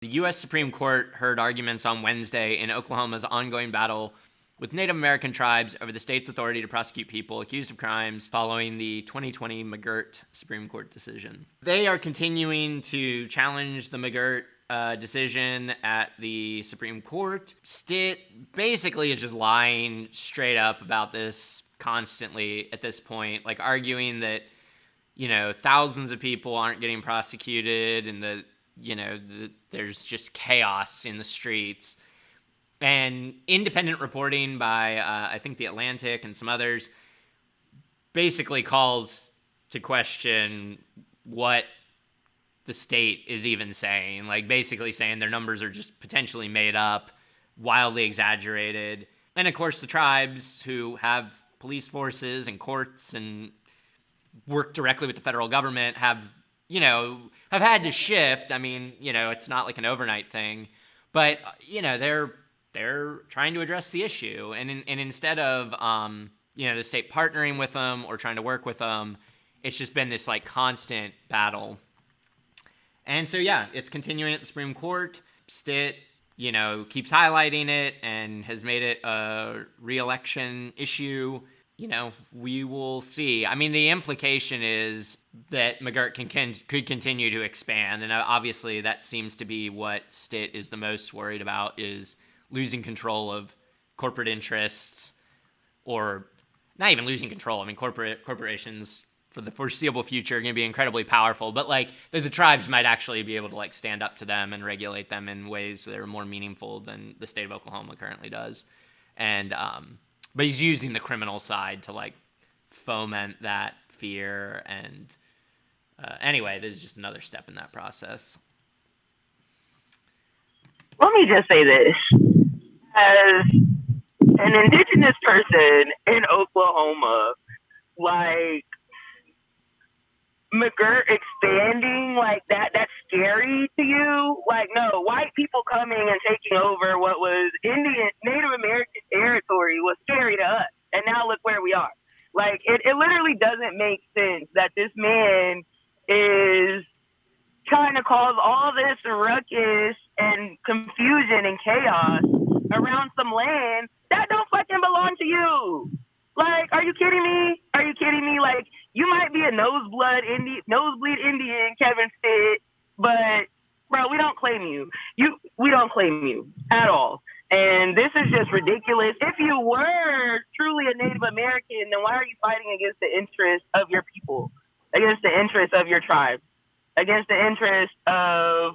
The U.S. Supreme Court heard arguments on Wednesday in Oklahoma's ongoing battle with Native American tribes over the state's authority to prosecute people accused of crimes following the 2020 McGirt Supreme Court decision. They are continuing to challenge the McGirt decision at the Supreme Court. Stitt basically is just lying straight up about this constantly at this point, like arguing that, thousands of people aren't getting prosecuted and that, there's just chaos in the streets. And independent reporting by, I think, The Atlantic and some others basically calls to question what the state is even saying. Like, basically saying their numbers are just potentially made up, wildly exaggerated. And, of course, the tribes who have police forces and courts and work directly with the federal government have had to shift. I mean, it's not like an overnight thing. But, they're trying to address the issue, and instead of the state partnering with them or trying to work with them, it's just been this like constant battle. And so it's continuing at the Supreme Court. Stitt keeps highlighting it and has made it a re-election issue. We will see. I mean, the implication is that McGirt could continue to expand, and obviously that seems to be what Stitt is the most worried about, is losing control of corporate interests, or not even losing control. I mean, corporations for the foreseeable future are going to be incredibly powerful, but like the tribes might actually be able to like stand up to them and regulate them in ways that are more meaningful than the state of Oklahoma currently does. And but he's using the criminal side to like foment that fear. And anyway, this is just another step in that process. Let me just say this. As an indigenous person in Oklahoma, like, McGirt expanding like that's scary to you? Like, no, white people coming and taking over what was Native American territory was scary to us. And now look where we are. Like, it literally doesn't make sense that this man is trying to cause all this ruckus and confusion and chaos around some land that don't fucking belong to you. Like, are you kidding me? Are you kidding me? Like, you might be a nosebleed Indian, Kevin Stitt, but bro, we don't claim you. We don't claim you at all. And this is just ridiculous. If you were truly a Native American, then why are you fighting against the interests of your people, against the interests of your tribe, against the interest of,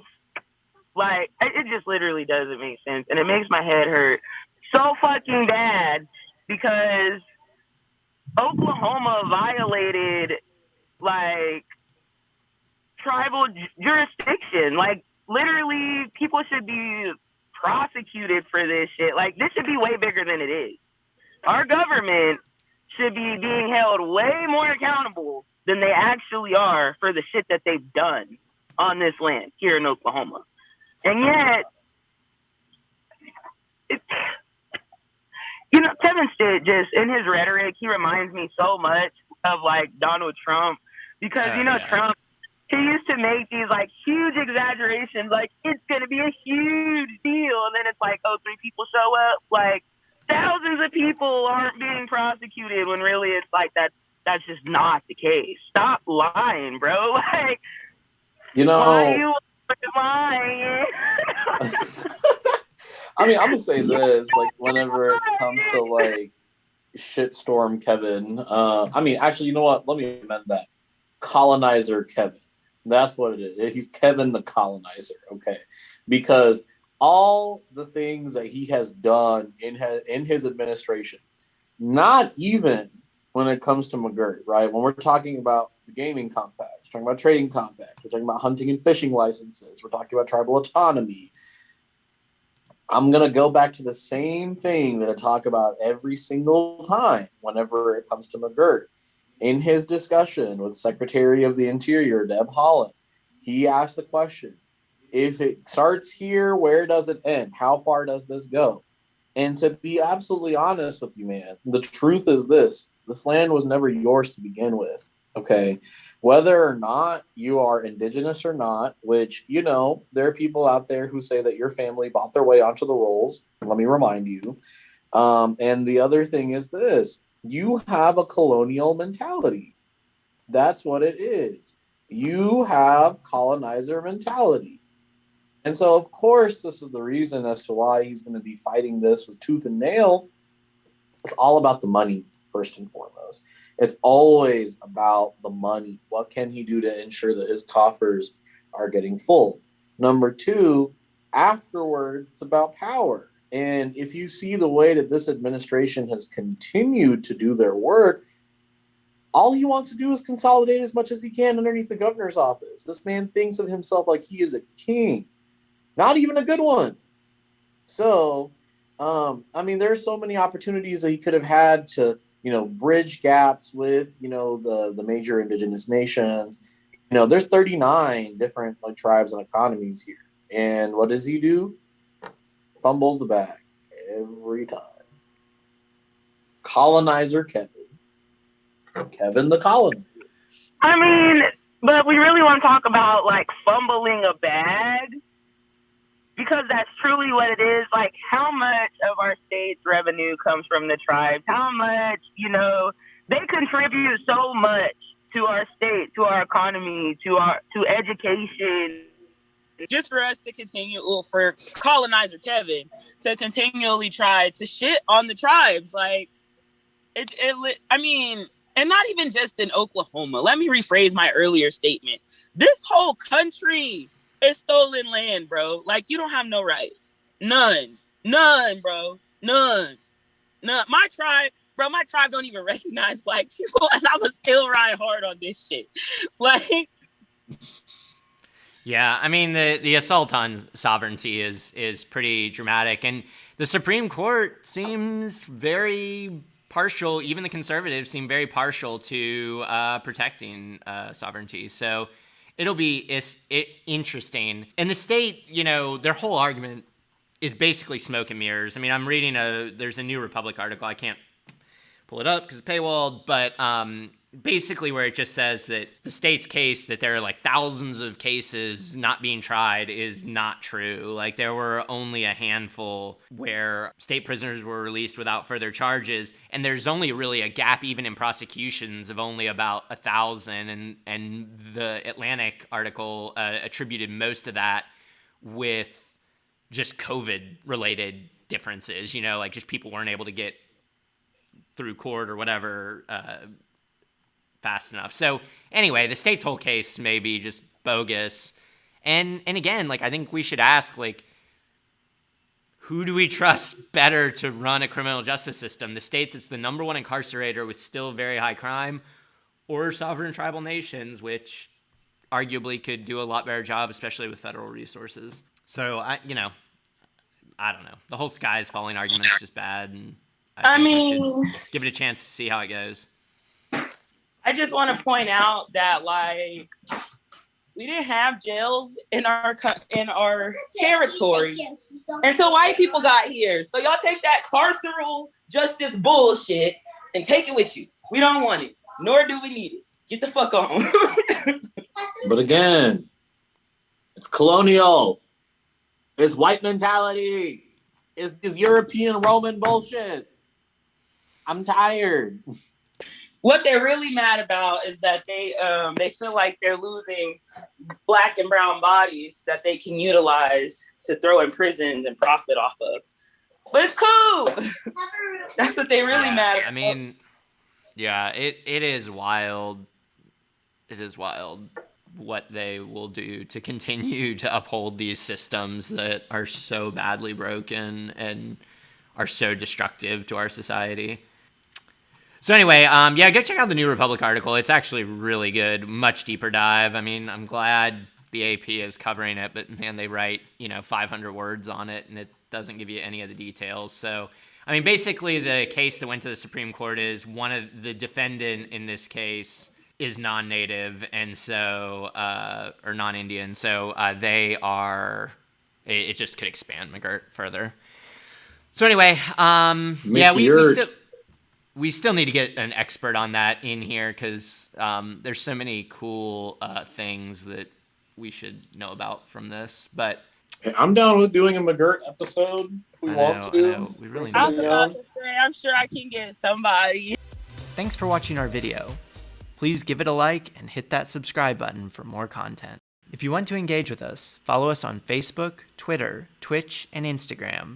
like, it just literally doesn't make sense. And it makes my head hurt so fucking bad because Oklahoma violated, like, tribal jurisdiction. Like, literally, people should be prosecuted for this shit. Like, this should be way bigger than it is. Our government should be being held way more accountable than they actually are for the shit that they've done on this land here in Oklahoma. And yet, Kevin Stitt, just in his rhetoric, he reminds me so much of like Donald Trump, because Trump, he used to make these like huge exaggerations, like it's gonna be a huge deal, and then it's like, oh, 3 people show up, like thousands of people aren't being prosecuted, when really it's like that's just not the case. Stop lying, bro. Like, why are you lying? I mean, I'm gonna say this, like, whenever it comes to like shitstorm Kevin, I mean, actually, you know what? Let me amend that. Colonizer Kevin. That's what it is. He's Kevin the colonizer, okay? Because all the things that he has done in his administration, not even when it comes to McGirt, right? When we're talking about the gaming compact, we're talking about trading compact, we're talking about hunting and fishing licenses, we're talking about tribal autonomy. I'm going to go back to the same thing that I talk about every single time whenever it comes to McGirt. In his discussion with Secretary of the Interior, Deb Haaland, he asked the question, if it starts here, where does it end? How far does this go? And to be absolutely honest with you, man, the truth is this land was never yours to begin with. Okay. Whether or not you are indigenous or not, which, there are people out there who say that your family bought their way onto the rolls. Let me remind you. And the other thing is this: you have a colonial mentality. That's what it is. You have colonizer mentality. And so, of course, this is the reason as to why he's going to be fighting this with tooth and nail. It's all about the money, first and foremost. It's always about the money. What can he do to ensure that his coffers are getting full? Number two, afterwards, it's about power. And if you see the way that this administration has continued to do their work, all he wants to do is consolidate as much as he can underneath the governor's office. This man thinks of himself like he is a king, not even a good one. So, there's so many opportunities that he could have had to, bridge gaps with, the major indigenous nations. There's 39 different tribes and economies here. And what does he do? Fumbles the bag every time. Colonizer Kevin. Kevin the colonizer. I mean, but we really want to talk about fumbling a bag, because that's truly what it is. How much of our state's revenue comes from the tribes? How much, they contribute so much to our state, to our economy, to education. Just for us to continue, for colonizer Kevin to continually try to shit on the tribes, and not even just in Oklahoma. Let me rephrase my earlier statement. This whole country is stolen land, bro. You don't have no right. None, bro. None. My tribe don't even recognize Black people, and I was still ride hard on this shit. Yeah, the assault on sovereignty is pretty dramatic, and the Supreme Court seems very partial. Even the conservatives seem very partial to protecting sovereignty. So it'll be interesting. And the state, their whole argument is basically smoke and mirrors. I'm reading there's a New Republic article. I can't pull it up because it's paywalled, but basically where it just says that the state's case that there are thousands of cases not being tried is not true. There were only a handful where state prisoners were released without further charges, and there's only really a gap even in prosecutions of only about 1,000, and the Atlantic article attributed most of that with just COVID related differences, just people weren't able to get through court or whatever fast enough. So anyway, the state's whole case may be just bogus. And again, I think we should ask, who do we trust better to run a criminal justice system? The state that's the number one incarcerator with still very high crime, or sovereign tribal nations, which arguably could do a lot better job, especially with federal resources. So I don't know. The whole sky is falling argument's just bad, and I think we should give it a chance to see how it goes. I just want to point out that we didn't have jails in our territory until white people got here. So y'all take that carceral justice bullshit and take it with you. We don't want it, nor do we need it. Get the fuck on. But again, it's colonial. It's white mentality. It's European Roman bullshit. I'm tired. What they're really mad about is that they feel like they're losing Black and brown bodies that they can utilize to throw in prisons and profit off of. But it's cool. That's what they really mad about. Yeah, it is wild. It is wild what they will do to continue to uphold these systems that are so badly broken and are so destructive to our society. So anyway, go check out the New Republic article. It's actually really good, much deeper dive. I'm glad the AP is covering it, but man, they write 500 words on it, and it doesn't give you any of the details. So basically the case that went to the Supreme Court is one of the defendant in this case is non-native, and so or non-Indian, so they are. It just could expand McGirt further. So anyway, we still. we still need to get an expert on that in here because there's so many cool things that we should know about from this. But I'm down with doing a McGirt episode if we want I to. know. We really I was need to. about to say, I'm sure I can get somebody. Thanks for watching our video. Please give it a like and hit that subscribe button for more content. If you want to engage with us, follow us on Facebook, Twitter, Twitch, and Instagram.